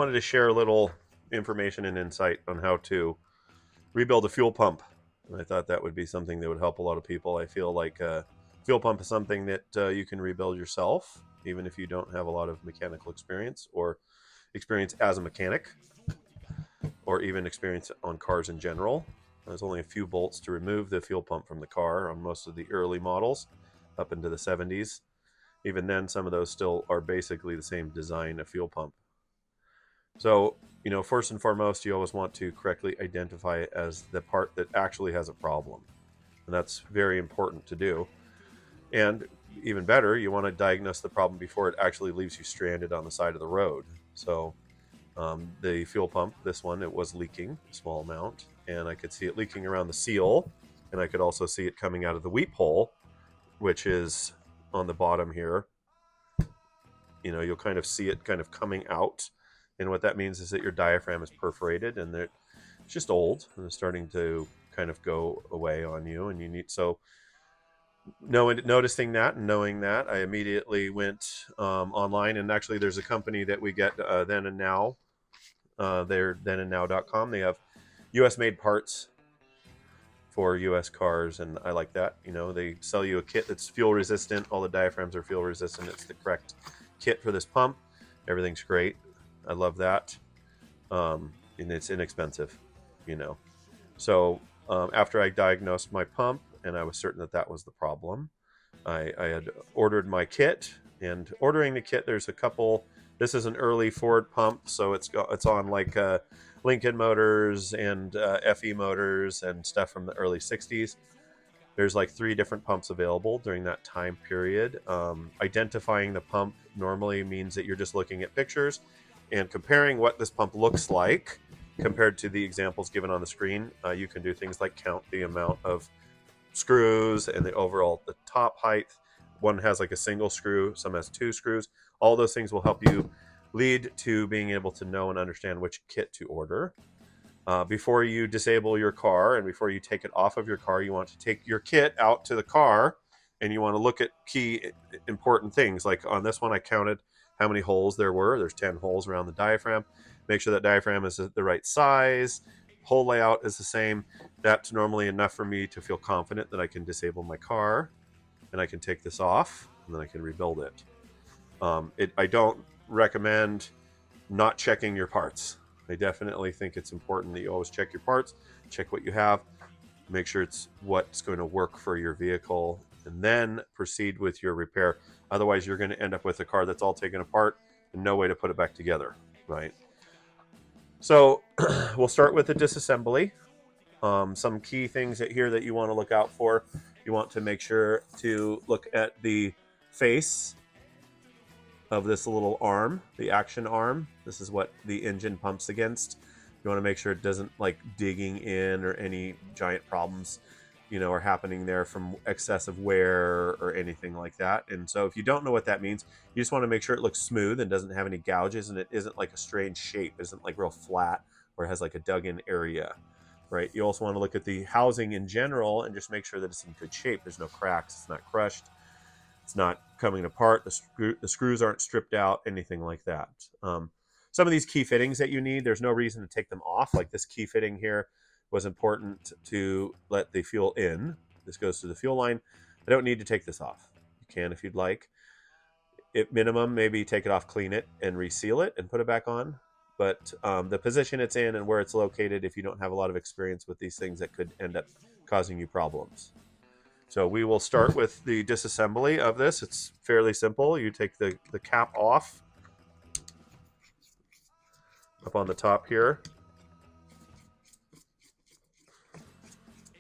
wanted to share a little information and insight on how to rebuild a fuel pump. And I thought that would be something that would help a lot of people. I feel like fuel pump is something that you can rebuild yourself, even if you don't have a lot of mechanical experience or experience as a mechanic, or even experience on cars in general. There's only a few bolts to remove the fuel pump from the car on most of the early models up into the 70s. Even then, some of those still are basically the same design of fuel pump. So, first and foremost, you always want to correctly identify it as the part that actually has a problem. And that's very important to do. And even better, you want to diagnose the problem before it actually leaves you stranded on the side of the road. So the fuel pump, this one, it was leaking a small amount, and I could see it leaking around the seal, and I could also see it coming out of the weep hole, which is on the bottom here. You'll kind of see it kind of coming out, and what that means is that your diaphragm is perforated, and it's just old, and it's starting to kind of go away on you, and you need noticing that and knowing that, I immediately went online, and actually there's a company that we get Then and Now. They're thenandnow.com. They have US made parts for US cars, and I like that. They sell you a kit that's fuel resistant. All the diaphragms are fuel resistant. It's the correct kit for this pump. Everything's great. I love that. And it's inexpensive, So after I diagnosed my pump and I was certain that that was the problem, I had ordered my kit. And ordering the kit, there's a couple. This is an early Ford pump, so it's on like Lincoln motors and FE motors and stuff from the early 60s. There's like 3 different pumps available during that time period. Identifying the pump normally means that you're just looking at pictures and comparing what this pump looks like compared to the examples given on the screen. You can do things like count the amount of screws and the top height. One has like a single screw, some has 2 screws. All those things will help you lead to being able to know and understand which kit to order. Before you disable your car and before you take it off of your car, you want to take your kit out to the car, and you want to look at key important things. Like on this one, I counted how many holes there were. There's 10 holes around the diaphragm. Make sure that diaphragm is the right size. Hole layout is the same. That's normally enough for me to feel confident that I can disable my car and I can take this off and then I can rebuild it. I don't recommend not checking your parts. I definitely think it's important that you always check your parts, check what you have, make sure it's what's going to work for your vehicle, and then proceed with your repair. Otherwise, you're going to end up with a car that's all taken apart and no way to put it back together, right? So we'll start with the disassembly. Some key things here that you want to look out for. You want to make sure to look at the face of this little arm, the action arm. This is what the engine pumps against. You want to make sure it doesn't like digging in or any giant problems, are happening there from excessive wear or anything like that. And so if you don't know what that means, you just want to make sure it looks smooth and doesn't have any gouges, and it isn't like a strange shape, it isn't like real flat or it has like a dug in area, right? You also want to look at the housing in general and just make sure that it's in good shape. There's no cracks, it's not crushed, it's not coming apart, the screws aren't stripped out, anything like that. Some of these key fittings that you need, there's no reason to take them off. Like this key fitting here was important to let the fuel in. This goes to the fuel line. I don't need to take this off. You can if you'd like. At minimum, maybe take it off, clean it, and reseal it and put it back on. But the position it's in and where it's located, if you don't have a lot of experience with these things, that could end up causing you problems. So we will start with the disassembly of this. It's fairly simple. You take the cap off up on the top here.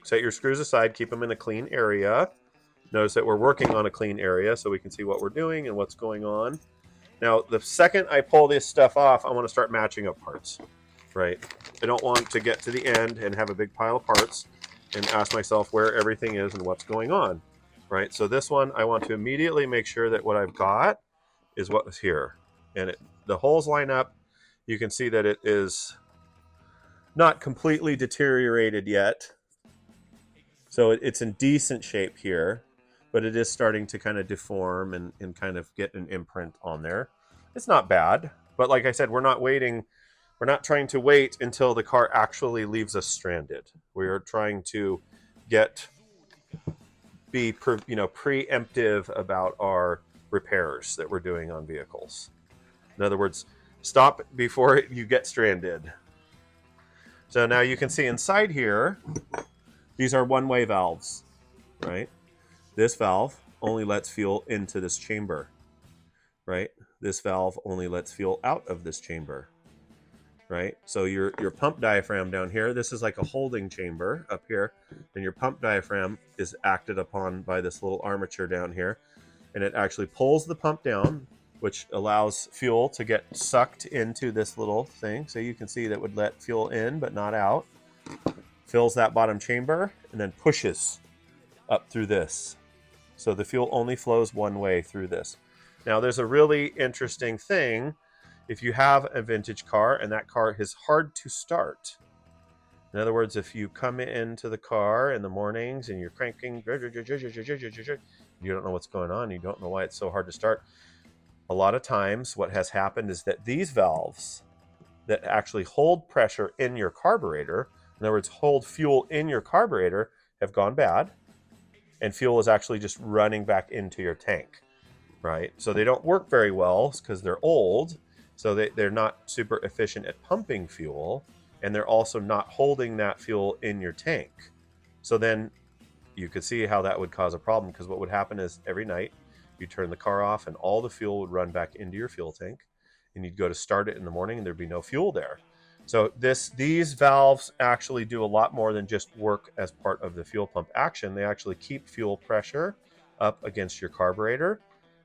Set your screws aside. Keep them in a clean area. Notice that we're working on a clean area so we can see what we're doing and what's going on. Now, the second I pull this stuff off, I want to start matching up parts, right? I don't want to get to the end and have a big pile of parts and ask myself where everything is and what's going on, right? So this one, I want to immediately make sure that what I've got is what was here. And the holes line up. You can see that it is not completely deteriorated yet. So it's in decent shape here, but it is starting to kind of deform and kind of get an imprint on there. It's not bad, but like I said, we're not waiting We're not trying to wait until the car actually leaves us stranded. We are trying to be preemptive about our repairs that we're doing on vehicles. In other words, stop before you get stranded. So now you can see inside here, these are one-way valves, right? This valve only lets fuel into this chamber, right? This valve only lets fuel out of this chamber, right? So your pump diaphragm down here, this is like a holding chamber up here, and your pump diaphragm is acted upon by this little armature down here, and it actually pulls the pump down, which allows fuel to get sucked into this little thing. So you can see that would let fuel in but not out, fills that bottom chamber, and then pushes up through this. So the fuel only flows one way through this. Now there's a really interesting thing. If you have a vintage car and that car is hard to start, in other words, if you come into the car in the mornings and you're cranking, you don't know what's going on, you don't know why it's so hard to start, a lot of times what has happened is that these valves that actually hold pressure in your carburetor, in other words, hold fuel in your carburetor, have gone bad, and fuel is actually just running back into your tank, right? So they don't work very well because they're old, so they're not super efficient at pumping fuel, and they're also not holding that fuel in your tank. So then you could see how that would cause a problem, because what would happen is every night you turn the car off and all the fuel would run back into your fuel tank, and you'd go to start it in the morning and there'd be no fuel there. So these valves actually do a lot more than just work as part of the fuel pump action. They actually keep fuel pressure up against your carburetor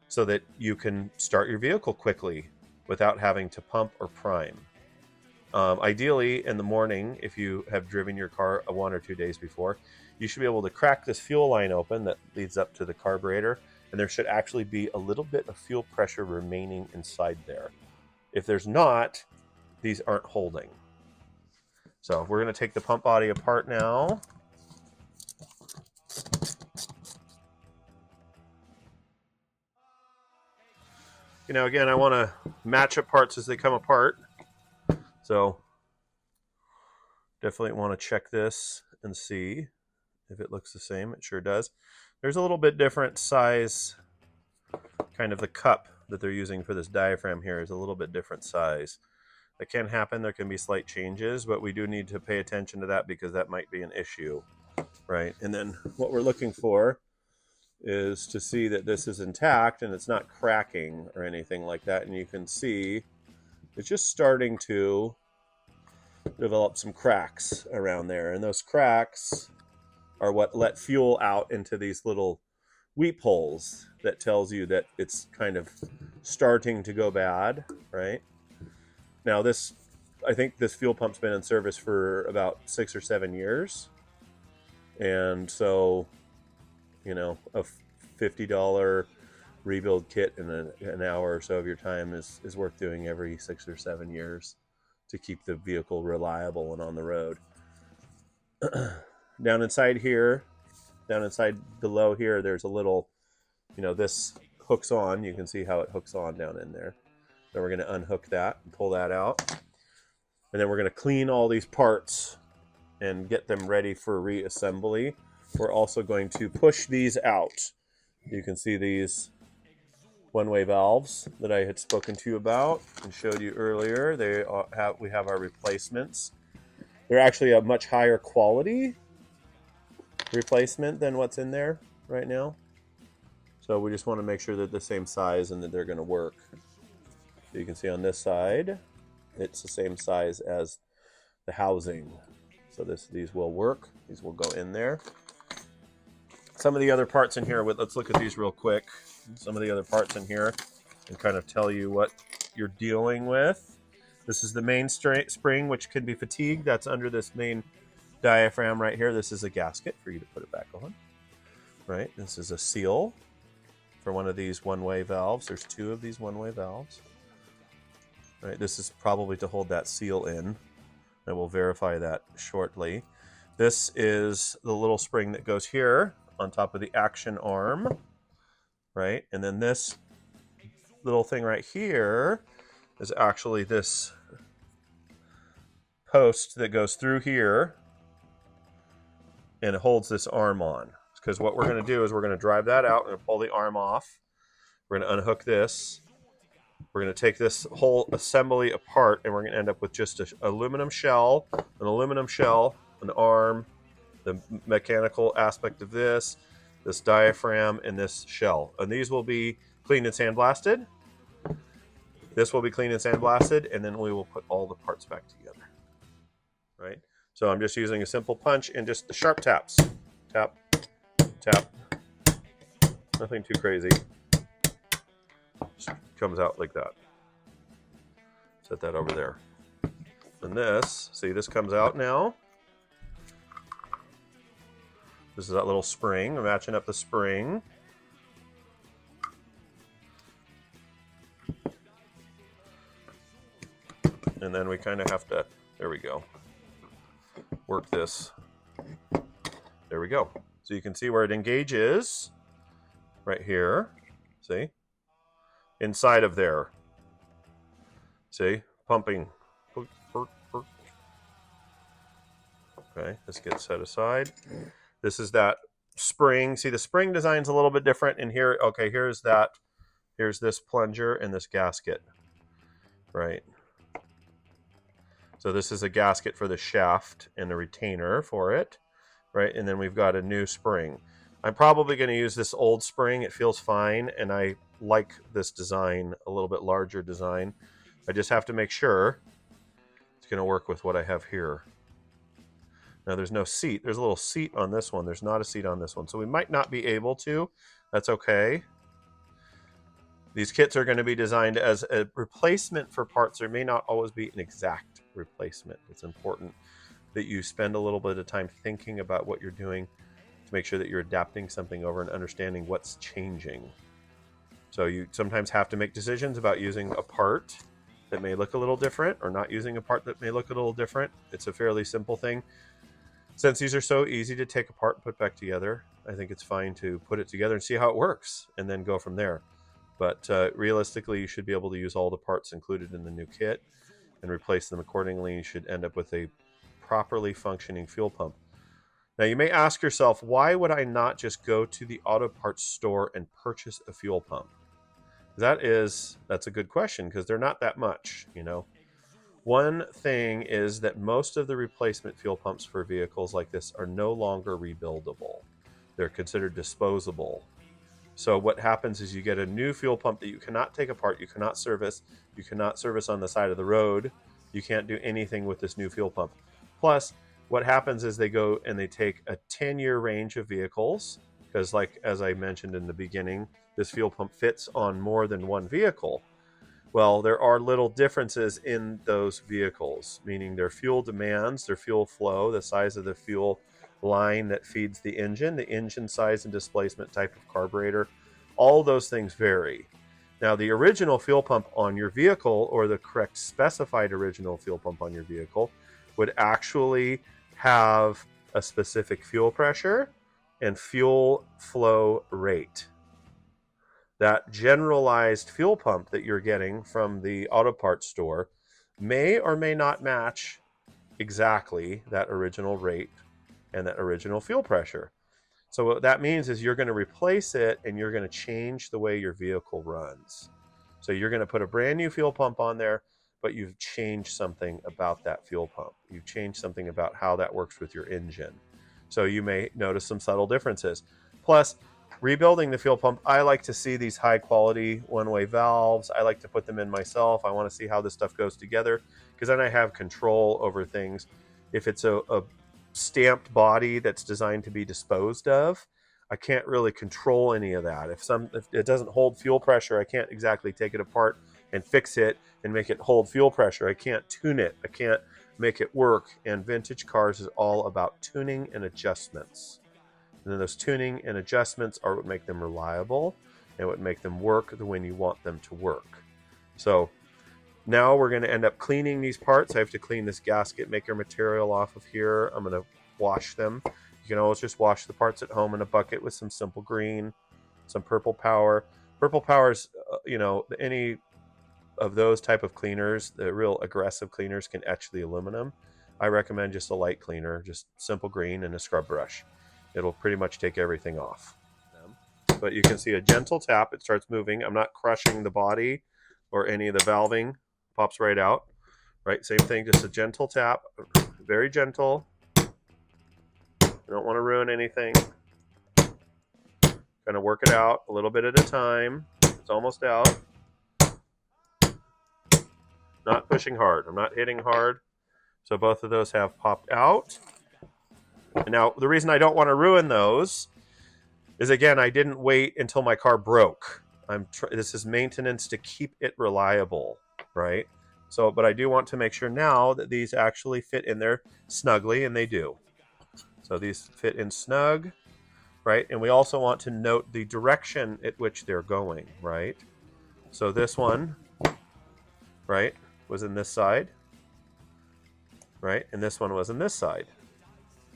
so that you can start your vehicle quickly without having to pump or prime. Ideally, in the morning, if you have driven your car 1 or 2 days before, you should be able to crack this fuel line open that leads up to the carburetor, and there should actually be a little bit of fuel pressure remaining inside there. If there's not, these aren't holding. So we're going to take the pump body apart now. Again, I want to match up parts as they come apart. So definitely want to check this and see if it looks the same. It sure does. There's a little bit different size, kind of the cup that they're using for this diaphragm here is a little bit different size. That can happen. There can be slight changes, but we do need to pay attention to that because that might be an issue, right? And then what we're looking for is to see that this is intact and it's not cracking or anything like that. And you can see it's just starting to develop some cracks around there. And those cracks are what let fuel out into these little weep holes that tells you that it's kind of starting to go bad, right? Now I think this fuel pump's been in service for about 6 or 7 years. And so, a $50 rebuild kit in an hour or so of your time is worth doing every 6 or 7 years to keep the vehicle reliable and on the road. Down inside below here, there's a little, this hooks on. You can see how it hooks on down in there. Then we're going to unhook that and pull that out. And then we're going to clean all these parts and get them ready for reassembly. We're also going to push these out. You can see these one-way valves that I had spoken to you about and showed you earlier. We have our replacements. They're actually a much higher quality replacement than what's in there right now. So we just want to make sure they're the same size and that they're going to work. So you can see on this side, it's the same size as the housing. So these will work. These will go in there. Some of the other parts in here, let's look at these real quick. Some of the other parts in here and kind of tell you what you're dealing with. This is the main spring, which can be fatigued. That's under this main diaphragm right here. This is a gasket for you to put it back on, right? This is a seal for one of these one-way valves. There's 2 of these one-way valves. Right, this is probably to hold that seal in. I will verify that shortly. This is the little spring that goes here on top of the action arm, right? And then this little thing right here is actually this post that goes through here and it holds this arm on. Because what we're going to do is we're going to drive that out and pull the arm off. We're going to unhook this. We're going to take this whole assembly apart, and we're going to end up with just an aluminum shell, an arm, the mechanical aspect of this diaphragm, and this shell. And these will be cleaned and sandblasted. This will be cleaned and sandblasted, and then we will put all the parts back together. Right? So I'm just using a simple punch and just the sharp taps. Tap, tap. Nothing too crazy. Just comes out like that. Set that over there. And this, see, this comes out now. This is that little spring. We're matching up the spring. And then we kind of have to, there we go, work this. There we go. So you can see where it engages right here. See? Inside of there. See? Pumping. Okay, this gets set aside. This is that spring. See, the spring design's a little bit different in here. Okay, here's that. Here's this plunger and this gasket. Right. So this is a gasket for the shaft and a retainer for it. Right, and then we've got a new spring. I'm probably going to use this old spring. It feels fine, and I like this design, a little bit larger design. I just have to make sure it's going to work with what I have here. Now there's no seat. There's a little seat on this one. There's not a seat on this one. So we might not be able to. That's okay. These kits are going to be designed as a replacement for parts. There may not always be an exact replacement. It's important that you spend a little bit of time thinking about what you're doing to make sure that you're adapting something over and understanding what's changing. So you sometimes have to make decisions about using a part that may look a little different or not using a part that may look a little different. It's a fairly simple thing. Since these are so easy to take apart and put back together, I think it's fine to put it together and see how it works and then go from there. But realistically, you should be able to use all the parts included in the new kit and replace them accordingly. You should end up with a properly functioning fuel pump. Now you may ask yourself, why would I not just go to the auto parts store and purchase a fuel pump? That's a good question, because they're not that much, you know. One thing is that most of the replacement fuel pumps for vehicles like this are no longer rebuildable. They're considered disposable. So what happens is you get a new fuel pump that you cannot take apart, you cannot service on the side of the road. You can't do anything with this new fuel pump. Plus, what happens is they go and they take a 10-year range of vehicles, because like as I mentioned in the beginning, this fuel pump fits on more than one vehicle. Well, there are little differences in those vehicles, meaning their fuel demands, their fuel flow, the size of the fuel line that feeds the engine size and displacement, type of carburetor, all those things vary. Now, the original fuel pump on your vehicle, or the correct specified original fuel pump on your vehicle, would actually have a specific fuel pressure and fuel flow rate. That generalized fuel pump that you're getting from the auto parts store may or may not match exactly that original rate and that original fuel pressure. So what that means is you're going to replace it and you're going to change the way your vehicle runs. So you're going to put a brand new fuel pump on there, but you've changed something about that fuel pump. You've changed something about how that works with your engine. So you may notice some subtle differences. Plus, rebuilding the fuel pump, I like to see these high quality one-way valves. I like to put them in myself. I want to see how this stuff goes together, because then I have control over things. If it's a stamped body that's designed to be disposed of, I can't really control any of that. If it doesn't hold fuel pressure, I can't exactly take it apart and fix it and make it hold fuel pressure. I can't tune it. I can't make it work. And vintage cars is all about tuning and adjustments. And then those tuning and adjustments are what make them reliable and what make them work the way you want them to work. So now we're going to end up cleaning these parts. I have to clean this gasket maker material off of here. I'm going to wash them. You can always just wash the parts at home in a bucket with some simple green, some purple power. Purple power's, any of those type of cleaners, the real aggressive cleaners, can etch the aluminum. I recommend just a light cleaner, just simple green and a scrub brush. It'll pretty much take everything off. But you can see a gentle tap, it starts moving. I'm not crushing the body or any of the valving, pops right out. Right, same thing, just a gentle tap, very gentle. You don't want to ruin anything. Kind of work it out a little bit at a time. It's almost out. Not pushing hard. I'm not hitting hard. So both of those have popped out. And now, the reason I don't want to ruin those is, again, I didn't wait until my car broke. This is maintenance to keep it reliable, right? So, but I do want to make sure now that these actually fit in there snugly, and they do. So these fit in snug, right? And we also want to note the direction at which they're going, right? So this one, right, was in this side, right? And this one was in this side.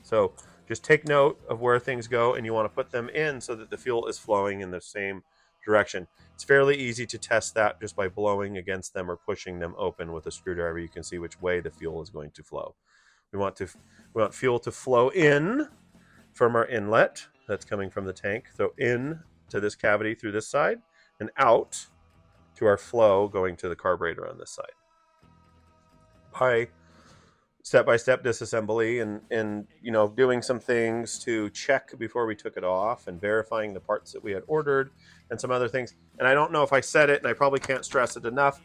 So just take note of where things go, and you want to put them in so that the fuel is flowing in the same direction. It's fairly easy to test that just by blowing against them or pushing them open with a screwdriver. You can see which way the fuel is going to flow. We want fuel to flow in from our inlet that's coming from the tank. So in to this cavity through this side, and out to our flow going to the carburetor on this side. By step-by-step disassembly and doing some things to check before we took it off and verifying the parts that we had ordered and some other things. And I don't know if I said it, and I probably can't stress it enough.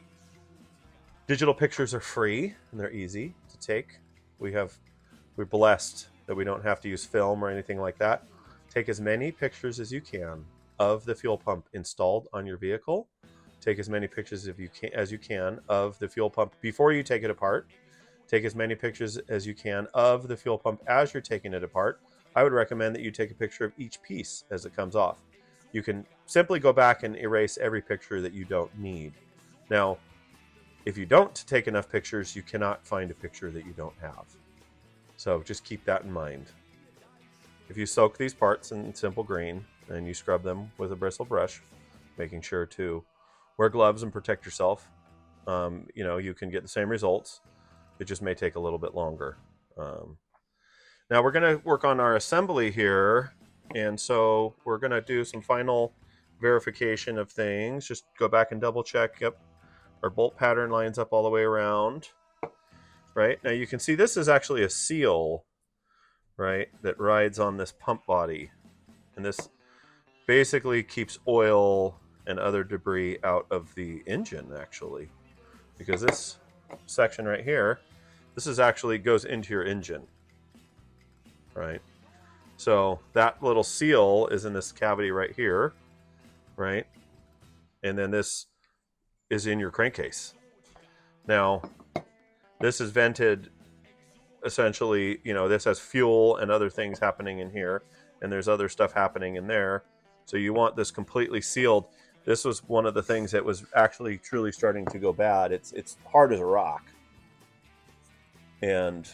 Digital pictures are free and they're easy to take. We're blessed that we don't have to use film or anything like that. Take as many pictures as you can of the fuel pump installed on your vehicle. Take as many pictures as you can of the fuel pump before you take it apart. Take as many pictures as you can of the fuel pump as you're taking it apart. I would recommend that you take a picture of each piece as it comes off. You can simply go back and erase every picture that you don't need. Now, if you don't take enough pictures, you cannot find a picture that you don't have. So just keep that in mind. If you soak these parts in simple green and you scrub them with a bristle brush, making sure to wear gloves and protect yourself, you can get the same results. It just may take a little bit longer. Now we're going to work on our assembly here, and so we're going to do some final verification of things. Just go back and double check. Yep, our bolt pattern lines up all the way around. Right, now you can see this is actually a seal, right, that rides on this pump body. And this basically keeps oil and other debris out of the engine, actually. Because this section right here, this is actually goes into your engine, right? So that little seal is in this cavity right here, right? And then this is in your crankcase. Now, this is vented, essentially, this has fuel and other things happening in here, and there's other stuff happening in there. So you want this completely sealed. This was one of the things that was actually truly starting to go bad. It's hard as a rock. And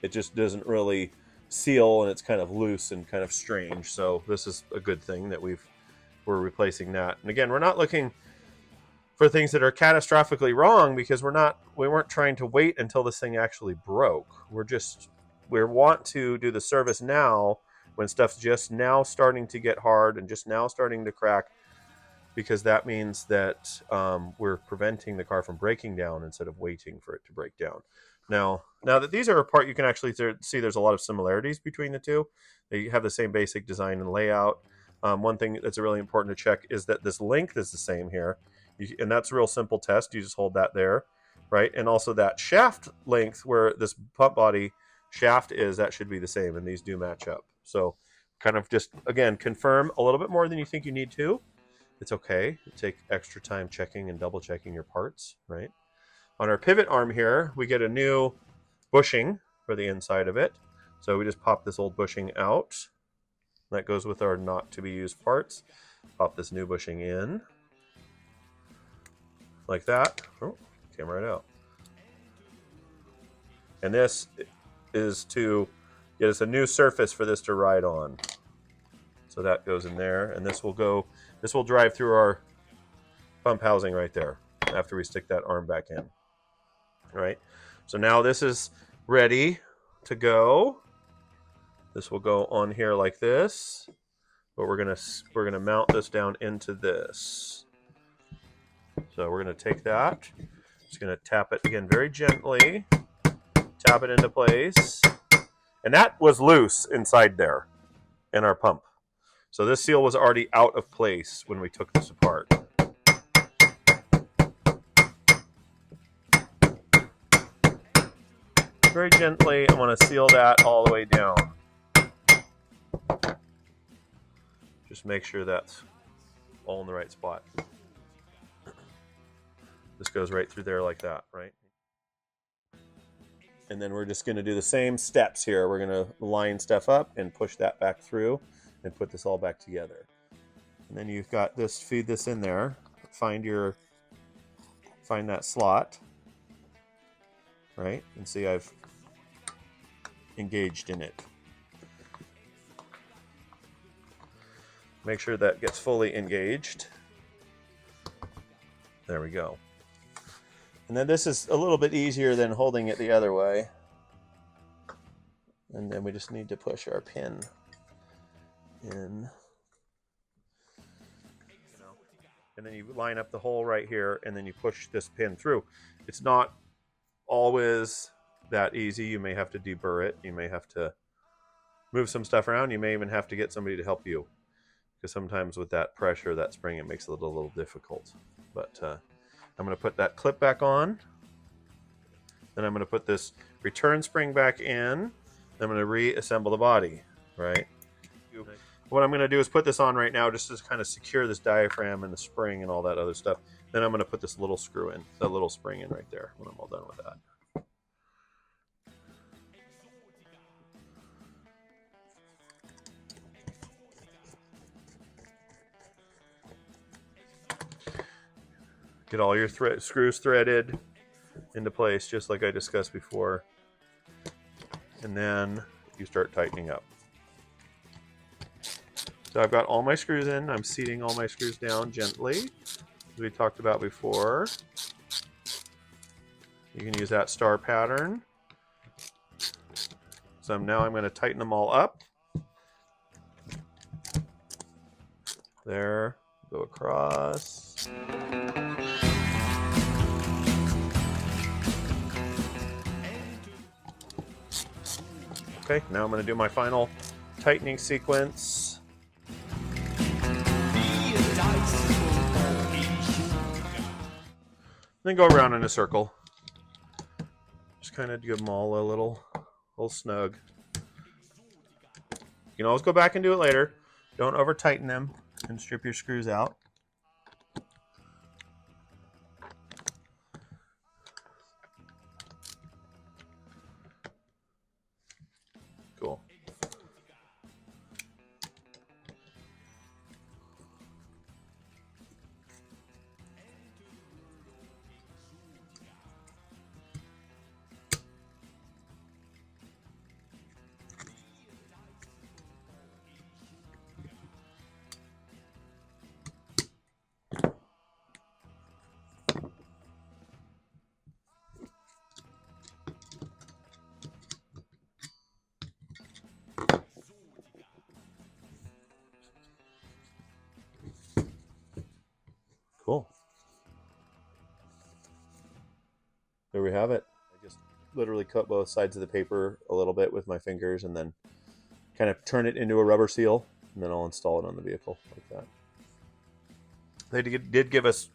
it just doesn't really seal, and it's kind of loose and kind of strange. So this is a good thing that we're replacing that. And again, we're not looking for things that are catastrophically wrong, because we weren't trying to wait until this thing actually broke. We want to do the service now when stuff's just now starting to get hard and just now starting to crack, because that means that we're preventing the car from breaking down instead of waiting for it to break down. Now that these are apart, you can actually see there's a lot of similarities between the two. They have the same basic design and layout. One thing that's really important to check is that this length is the same here. And that's a real simple test. You just hold that there, right? And also that shaft length where this pump body shaft is, that should be the same, and these do match up. So kind of just, again, confirm a little bit more than you think you need to. It's okay. Take extra time checking and double checking your parts, right? On our pivot arm here, we get a new bushing for the inside of it. So we just pop this old bushing out. That goes with our not to be used parts. Pop this new bushing in. Like that. Oh, came right out. And this is to get us a new surface for this to ride on. So that goes in there, and this will drive through our pump housing right there after we stick that arm back in. All right. So now this is ready to go. This will go on here like this, but we're gonna mount this down into this. So we're gonna take that, just gonna tap it again very gently, tap it into place, and that was loose inside there in our pump. So this seal was already out of place when we took this apart. Very gently, I want to seal that all the way down. Just make sure that's all in the right spot. This goes right through there like that, right? And then we're just going to do the same steps here. We're going to line stuff up and push that back through and put this all back together. And then you've got this, feed this in there. Find that slot, right? And see I've engaged in it. Make sure that gets fully engaged. There we go. And then this is a little bit easier than holding it the other way. And then we just need to push our pin in. And then you line up the hole right here, and then you push this pin through. It's not always that easy. You may have to deburr it. You may have to move some stuff around. You may even have to get somebody to help you, because sometimes with that pressure, that spring, it makes it a little difficult. But I'm going to put that clip back on. Then I'm going to put this return spring back in. I'm going to reassemble the body, right? What I'm going to do is put this on right now just to kind of secure this diaphragm and the spring and all that other stuff. Then I'm going to put this little screw in, the little spring in right there when I'm all done with that. Get all your screws threaded into place just like I discussed before. And then you start tightening up. So I've got all my screws in. I'm seating all my screws down gently, as we talked about before. You can use that star pattern. So now I'm going to tighten them all up. There, go across. Okay, now I'm going to do my final tightening sequence. Then go around in a circle. Just kind of give them all a little snug. You can always go back and do it later. Don't over tighten them and strip your screws out. Cool. Cool. There we have it. I just literally cut both sides of the paper a little bit with my fingers and then kind of turn it into a rubber seal, and then I'll install it on the vehicle like that. They did give us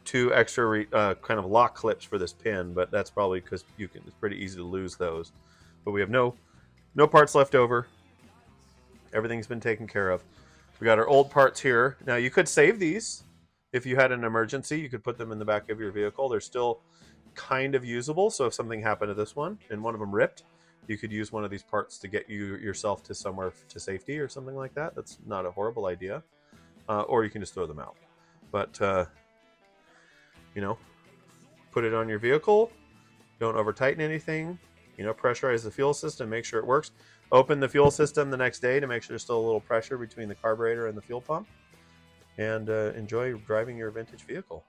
2 extra kind of lock clips for this pin, but that's probably because it's pretty easy to lose those. But we have no parts left over. Everything's been taken care of. We got our old parts here. Now you could save these. If you had an emergency, you could put them in the back of your vehicle. They're still kind of usable, so if something happened to this one and one of them ripped, you could use one of these parts to get yourself to somewhere to safety or something like that. That's not a horrible idea. Or you can just throw them out. But, put it on your vehicle. Don't over-tighten anything. Pressurize the fuel system, make sure it works. Open the fuel system the next day to make sure there's still a little pressure between the carburetor and the fuel pump. And enjoy driving your vintage vehicle.